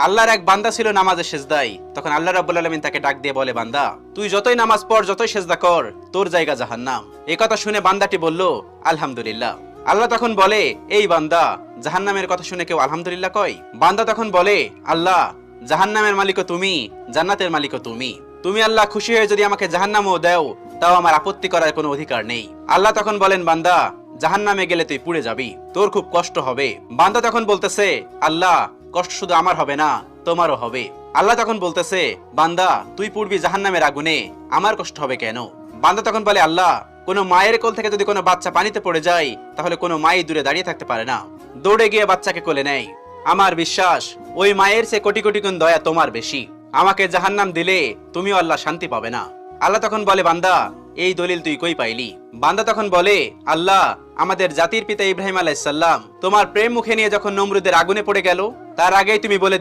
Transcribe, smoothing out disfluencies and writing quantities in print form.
আল্লাহর এক বান্দা ছিল নামাজে সেজদায়। তখন আল্লাহ রাব্বুল আলামিন তাকে ডাক দিয়ে বলে, বান্দা তুই যতই নামাজ পড়, যতই সেজদা কর, তোর জায়গা জাহান্নাম। এই কথা শুনে বান্দাটি বলল, আলহামদুলিল্লাহ। আল্লাহ তখন বলে, এই বান্দা, জাহান্নামের কথা শুনে কেউ আলহামদুলিল্লাহ কয়? বান্দা তখন বলে, আল্লাহ, জাহান্নামের মালিকও তুমি, জান্নাতের মালিকও তুমি। তুমি আল্লাহ খুশি হয়ে যদি আমাকে জাহান্নামও দাও, তাও আমার আপত্তি করার কোনো অধিকার নেই। আল্লাহ তখন বলেন, বান্দা, জাহান্নামে গেলে তুই পুড়ে যাবি, তোর খুব কষ্ট হবে। বান্দা তখন বলতেছে, আল্লাহ, কষ্ট শুধু আমার হবে না, তোমারও হবে। আল্লাহ তখন বলতেছে, বান্দা, তুই পুড়বি জাহান্নামের আগুনে, আমার কষ্ট হবে কেন? বান্দা তখন বলে, আল্লাহ, কোনো মায়ের কোল থেকে যদি কোনো বাচ্চা পানিতে পড়ে যায়, তাহলে কোনো মাই দূরে দাঁড়িয়ে থাকতে পারে না, দৌড়ে গিয়ে বাচ্চাকে কোলে নেয়। আমার বিশ্বাস, ওই মায়ের চেয়ে কোটি কোটি গুণ দয়া তোমার বেশি। আমাকে জাহান্নাম দিলে তুমিও আল্লাহ শান্তি পাবে না। আল্লাহ তখন বলে, বান্দা, এই দলিল তুই কই পাইলি? বান্দা তখন বলে, আল্লাহ, আমাদের জাতির পিতা ইব্রাহিম আলাইহিস সালাম তোমার প্রেম মুখে নিয়ে যখন নমরুদের আগুনে পড়ে গেল, তার আগেই তুমি বলে